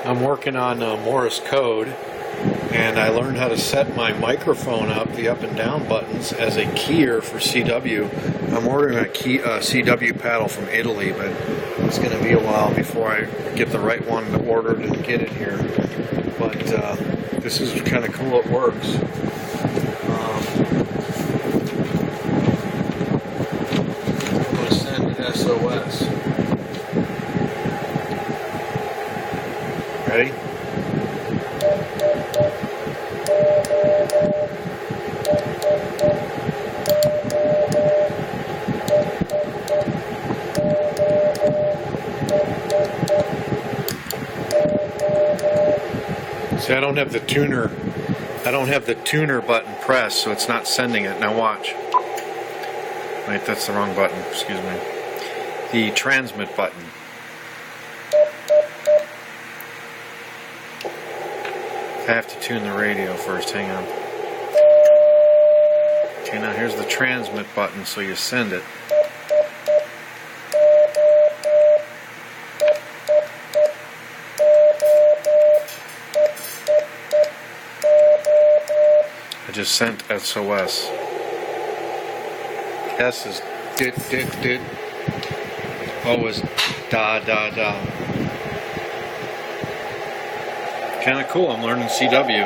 I'm working on Morse Code, and I learned how to set my microphone up, the up and down buttons, as a keyer for CW. I'm ordering a CW paddle from Italy, but it's going to be a while before I get the right one ordered and get it here. But this is kind of cool, it works. I'm going to send SOS. Ready? See, I don't have the tuner. I don't have the tuner button pressed, so it's not sending it. Now watch. Wait, that's the wrong button. Excuse me. The transmit button. I have to tune the radio first. Hang on. Okay, now here's the transmit button, so you send it. I just sent SOS. S is dit dit dit. O is da da da. Kind of cool. I'm learning CW,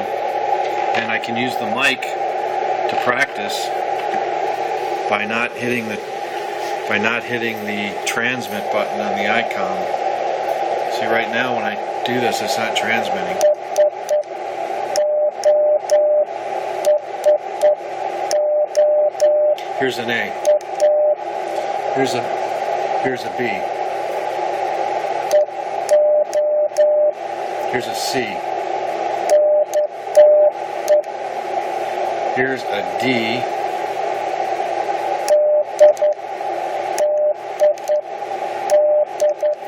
and I can use the mic to practice by not hitting the transmit button on the icon. See, right now when I do this, it's not transmitting. Here's an A. Here's a B. Here's a C. Here's a D.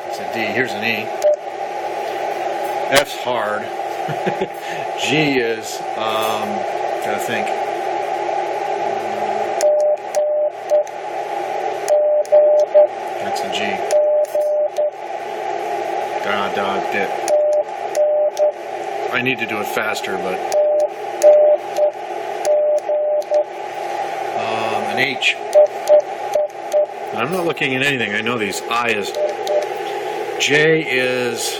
It's a D. Here's an E. F's hard. G is, gotta think. That's a G. Da, da, dit. I need to do it faster, but an H. And I'm not looking at anything. I know these. I is. J is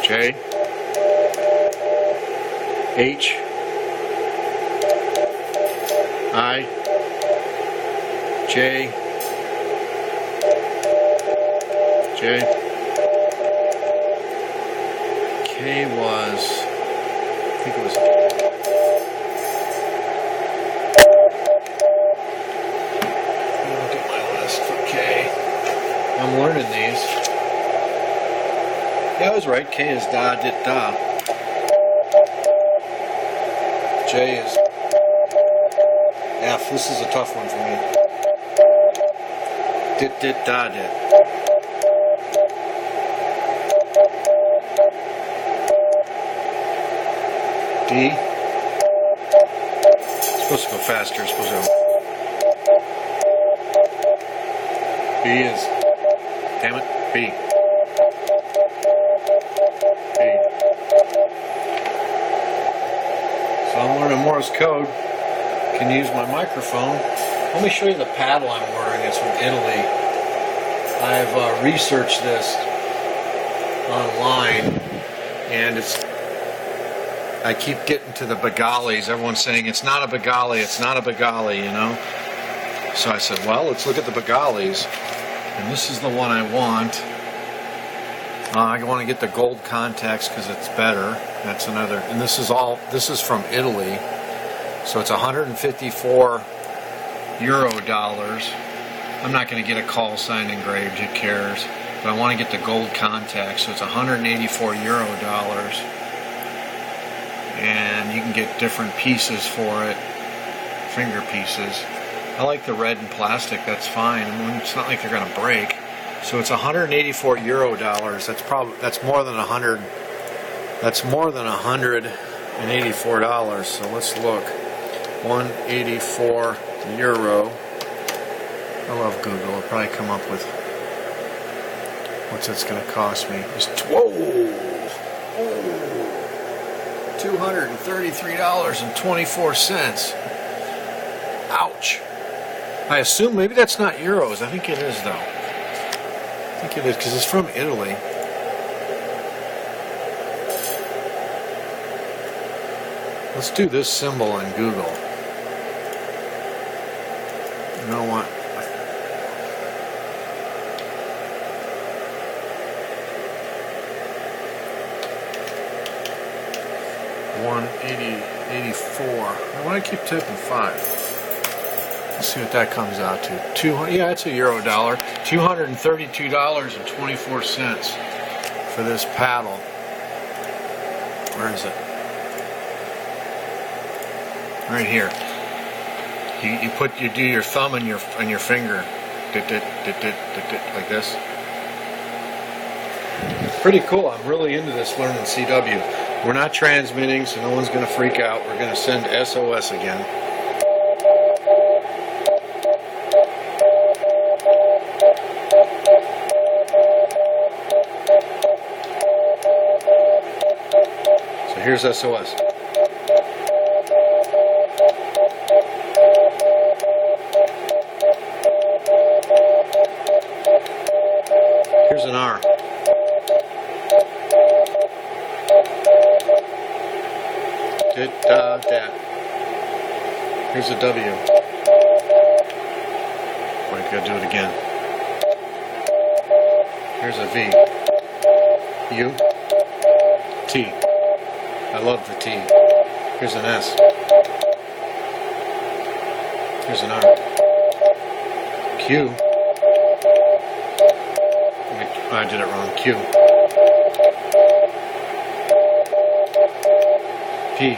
J. H. I. J. J. K was, I think it was, look at my list for K. I'm learning these. Yeah, I was right. K is da, dit, da. J is F. This is a tough one for me. Dit, dit, da, dit. D. It's supposed to go faster. It's supposed to go. B is. Damn it. B. B. So I'm learning Morse code. Can use my microphone. Let me show you the paddle I'm ordering. It's from Italy. I've researched this online, and I keep getting to the Begalis. Everyone's saying it's not a Begali, it's not a Begali, you know. So I said, well, let's look at the Begalis. And this is the one I want. I want to get the gold contacts because it's better. That's another. And this is from Italy. So it's 154 euro dollars. I'm not going to get a call sign engraved, who cares? But I want to get the gold contacts. So it's 184 euro dollars. And you can get different pieces for it, finger pieces. I like the red and plastic, that's fine. I mean, it's not like they're going to break. So it's 184 euro dollars. That's more than 100. That's more than 184 dollars. So let's look. 184 euro. I love Google. It'll probably come up with What's that's going to cost me? Whoa! $233.24. Ouch. I assume maybe that's not euros. I think it is, though. I think it is because it's from Italy. Let's do this symbol on Google. You know what? $1.80.84. I want to keep tipping 5. Let's see what that comes out to. 200. Yeah, it's a euro dollar. $232.24 for this paddle. Where is it? Right here. You do your thumb and your finger, like this. Pretty cool. I'm really into this learning CW. We're not transmitting, so no one's going to freak out. We're going to send SOS again. So here's SOS. Here's an R. Da. Here's a W. Boy, I gotta do it again. Here's a V. U. T. I love the T. Here's an S. Here's an R. Q. I did it wrong. Q. P.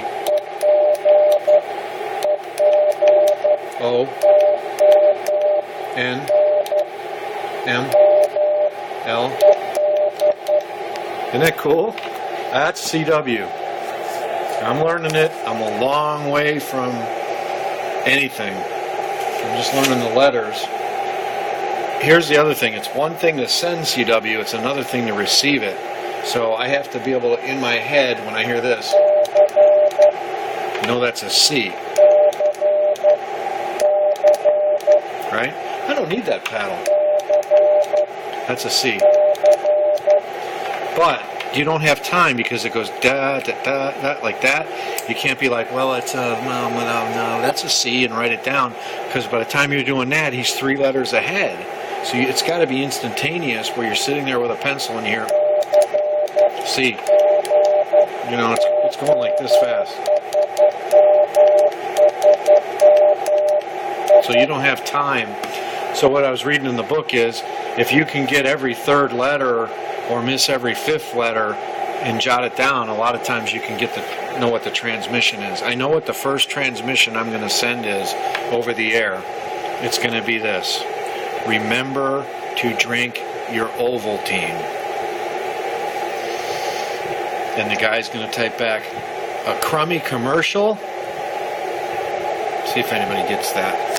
O. N. M. L. Isn't that cool? That's CW. I'm learning it. I'm a long way from anything. I'm just learning the letters. Here's the other thing. It's one thing to send CW. It's another thing to receive it. So I have to be able to, in my head, when I hear this, know that's a C. Right? I don't need that paddle. That's a C. But you don't have time because it goes da, da, da, da, like that. You can't be like, well, it's a, no, that's a C, and write it down. Because by the time you're doing that, he's 3 letters ahead. So it's got to be instantaneous where you're sitting there with a pencil in here. See, you know, it's going like this fast. So you don't have time. So what I was reading in the book is, if you can get every 3rd letter or miss every 5th letter and jot it down, a lot of times you can know what the transmission is. I know what the first transmission I'm going to send is over the air. It's going to be this. Remember to drink your Ovaltine. And the guy's going to type back, a crummy commercial? See if anybody gets that.